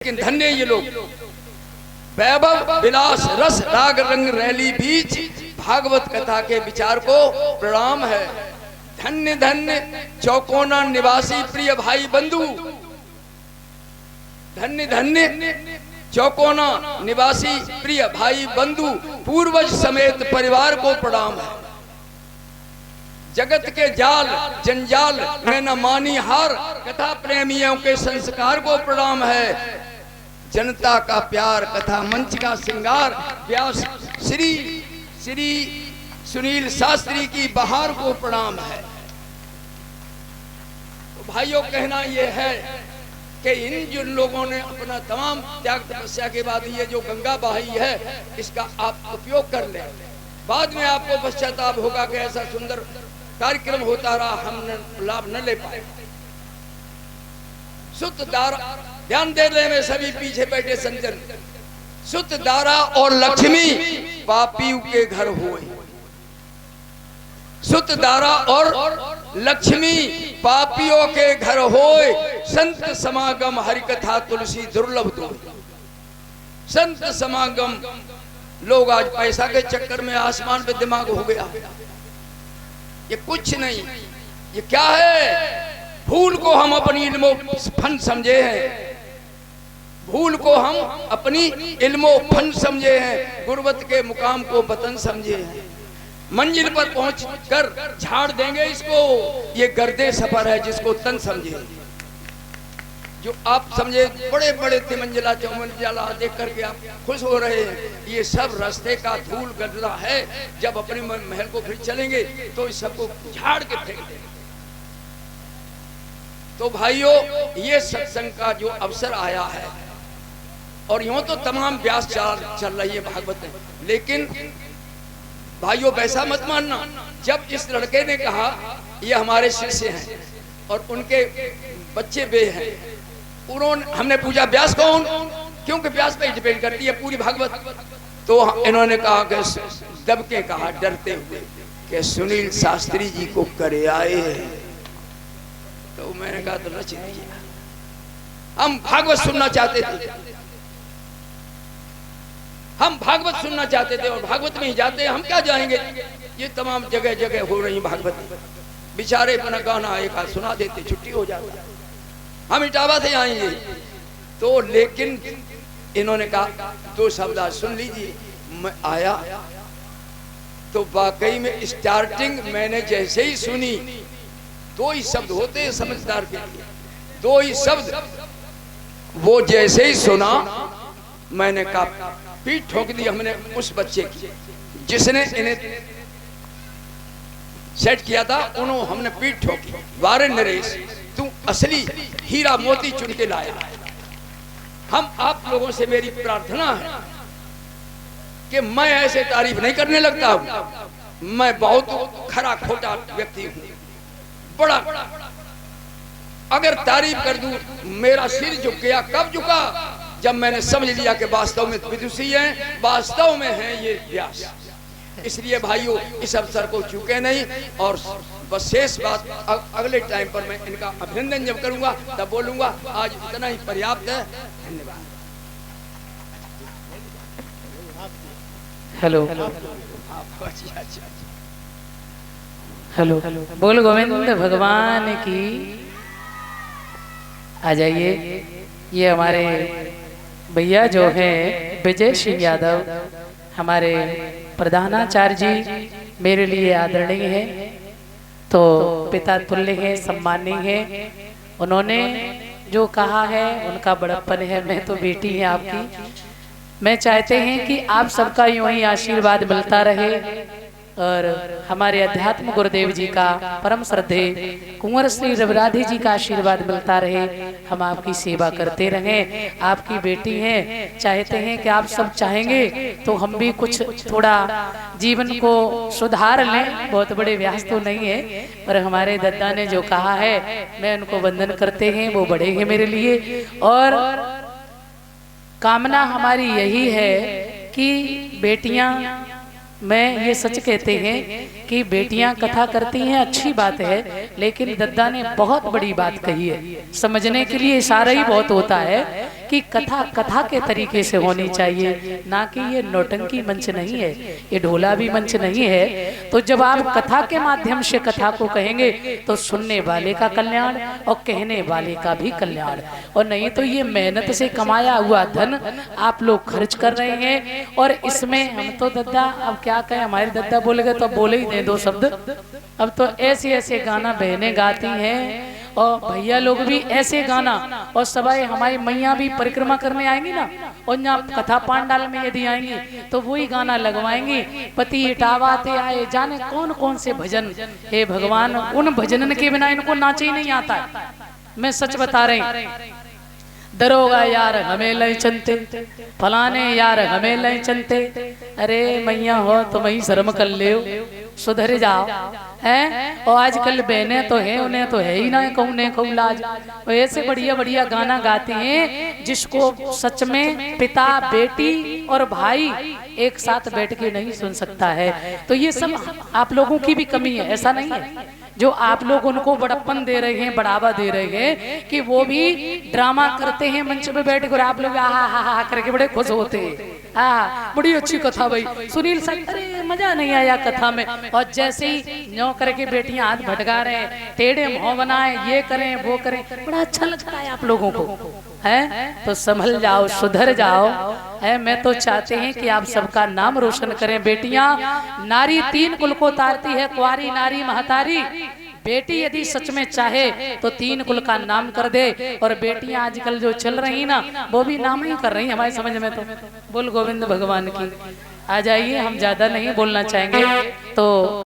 लेकिन धन्य ये लोग वैभव विलास रस राग रंग रैली बीच भागवत कथा के विचार को प्रणाम है। धन्य धन्य चौकोना निवासी प्रिय भाई बंधु, धन्य धन्य चौकोना निवासी प्रिय भाई बंधु, पूर्वज समेत परिवार को प्रणाम है। जगत के जाल जंजाल में न मानी हार, कथा प्रेमियों के संस्कार को प्रणाम है। जनता का प्यार कथा मंच का श्रृंगार, व्यास श्री श्री सुनील शास्त्री की बहार को प्रणाम है। तो भाइयों, कहना यह है कि इन जिन लोगों ने अपना तमाम त्याग तपस्या के बाद ये जो गंगा बहाई है, इसका आप उपयोग कर लें। बाद में आपको पश्चाताप होगा कि ऐसा सुंदर कार्यक्रम होता रहा, हम लाभ न ले पाए। सुत दारा, ध्यान दे ले में सभी पीछे बैठे संजन, सुत दारा और लक्ष्मी पापियों के घर हुए। सुत दारा और लक्ष्मी पापियों के घर होए, संत समागम हरिकथा तुलसी दुर्लभ दो। संत समागम, लोग आज पैसा के चक्कर में आसमान पे दिमाग हो गया। ये कुछ नहीं, ये क्या है? भूल को हम अपनी इल्मो फन समझे हैं, भूल को हम अपनी इल्मो फन समझे हैं, गुर्बत के मुकाम को वतन समझे हैं। मंजिल पर पहुंचकर झाड़ देंगे इसको, ये गर्दे सफर है जिसको तन समझे। जो आप समझे बड़े बड़े तिमंजिला चौमंजिला देख करके आप खुश हो रहे हैं, ये सब रास्ते का धूल गदला है। जब अपने महल को फिर चलेंगे तो इस सबको झाड़ के फेंक देंगे। तो भाइयों, ये सत्संग का जो अवसर आया है, और यूं तो तमाम व्यास चल रही है भागवत में, लेकिन भाइयों वैसा मत मानना। जब इस लड़के ने कहा ये हमारे शिष्य हैं और उनके बच्चे वे हैं, उन्होंने, हमने पूछा व्यास कौन, क्योंकि व्यास पे डिपेंड करती है पूरी भागवत। तो इन्होंने कहा कि दब के कहा डरते हुए कि सुनील शास्त्री जी को करे आए हैं। तो मैंने कहा तो रच दिया, हम भागवत सुनना चाहते थे, हम भागवत सुनना चाहते थे और भागवत में ही जाते, हम क्या जाएंगे? ये तमाम जगह जगह हो रही भागवत, बेचारे अपना गाना एक हाथ सुना देते, छुट्टी हो जाती, हम इटावा से आएंगे। तो लेकिन इन्होंने कहा दो शब्द सुन लीजिए। मैं आया तो वाकई में स्टार्टिंग मैंने जैसे ही सुनी, दो ही शब्द होते हैं समझदार के लिए, दो ही शब्द, वो जैसे ही सुना मैंने कहा, पीठ ठोक दी हमने उस बच्चे की जिसने इन्हें सेट किया था, उन्होंने हमने पीठ ठोकी। वारे नरेश, तू असली हीरा मोती चुन के लाया। हम आप लोगों से मेरी प्रार्थना है कि मैं ऐसे तारीफ नहीं करने लगता हूं, मैं बहुत खरा खोटा व्यक्ति हूं, बड़ा अगर तारीफ कर दूं मेरा सिर झुक गया। कब झुका? जब मैंने समझ लिया कि वास्तव में विदुषी हैं, वास्तव में हैं ये व्यास। इसलिए भाइयों, इस अवसर को चूके नहीं। और बस शेष बात अगले टाइम पर मैं इनका अभिनंदन जब करूंगा तब बोलूंगा। आज इतना ही पर्याप्त है। धन्यवाद। हेलो हेलो, बोल गोविंद भगवान की। आ जाइए, ये हमारे भैया जो है विजय सिंह यादव, हमारे प्रधानाचार्य जी मेरे लिए आदरणीय है, तो पिता तुल्य है, सम्माननीय है। उन्होंने जो कहा है उनका बड़प्पन है, मैं तो बेटी है आपकी। मैं चाहते हैं कि आप सबका यूं ही आशीर्वाद मिलता रहे और हमारे अध्यात्म गुरुदेव जी का परम श्रद्धे कुंवर श्री रविराधे जी का आशीर्वाद मिलता रहे। हम आपकी सेवा करते रहें, आपकी बेटी हैं, चाहते हैं कि आप सब चाहेंगे तो हम भी कुछ थोड़ा जीवन को सुधार लें। बहुत बड़े व्यास तो नहीं है, पर हमारे दादा ने जो कहा है मैं उनको वंदन करते हैं, वो बड़े हैं मेरे लिए। और कामना हमारी यही है कि बेटियां, मैं ये सच कहते हैं कि बेटियां कथा करती हैं, अच्छी बात है, लेकिन दद्दा ने बहुत बड़ी बात कही है। समझने के लिए इशारा ही बहुत होता है कि कथा कथा के तरीके से होनी चाहिए, ना कि ये नौटंकी मंच नहीं है, ये ढोला भी मंच नहीं है। तो जब आप कथा के माध्यम से कथा को कहेंगे तो सुनने वाले का कल्याण और कहने वाले का भी कल्याण, और नहीं तो ये मेहनत से कमाया हुआ धन आप लोग खर्च कर रहे हैं। और इसमें हम तो दद्दा अब क्या कहें, हमारे दद्दा बोले गए तो बोले ही दे दो शब्द। अब तो ऐसे ऐसे गाना बहनें गाती हैं और भैया लोग भी ऐसे गाना, और सबाई हमारी मैया भी परिक्रमा करने आएंगी ना, और यहाँ कथा पांडाल में यदि आएंगी तो वही गाना लगवाएंगी, पति इटावाते आए, जाने कौन कौन से भजन। हे भगवान, उन भजनन के बिना इनको नाच ही नहीं आता है, मैं सच बता रही। दरोगा यार हमें लय चलते, फलाने यार हमें लय चलते। अरे मैया हो तुम ही शर्म कर ले, सुधर जाओ हैं। और आजकल बहनें तो हैं, उन्हें तो है ही ना कहूँ लाज। और ऐसे बढ़िया बढ़िया गाना गाते हैं जिसको सच में पिता बेटी और भाई एक साथ बैठ के नहीं सुन सकता है। तो ये सब आप लोगों की भी कमी है, ऐसा नहीं है। जो आप लोग उनको बड़प्पन दे रहे हैं, बढ़ावा दे रहे हैं कि वो भी ड्रामा करते हैं मंच पे बैठ कर, आप लोग आहा हा हा करके बड़े खुश होते हैं। हाँ बड़ी अच्छी कथा भाई, सुनील सर अरे मजा नहीं आया कथा में। और जैसे ही न्यों करके बेटियां हाथ भटका रहे, टेढ़े मुंह बनाए, ये करें वो करें, बड़ा अच्छा लगता है आप लोगों को, है तो संभल जाओ, सुधर जाओ। है मैं तो चाहते हैं कि आप सबका नाम रोशन करें। बेटियां नारी तीन कुल को तारती है, कुंवारी नारी महतारी। बेटी यदि सच में चाहे तो तीन कुल का नाम कर दे। और बेटियां आजकल जो चल रही ना वो भी नाम ही कर रही हैं हमारी समझ में। तो बोल गोविंद भगवान की। आ जाइए, हम ज्यादा नहीं बोलना चाहेंगे तो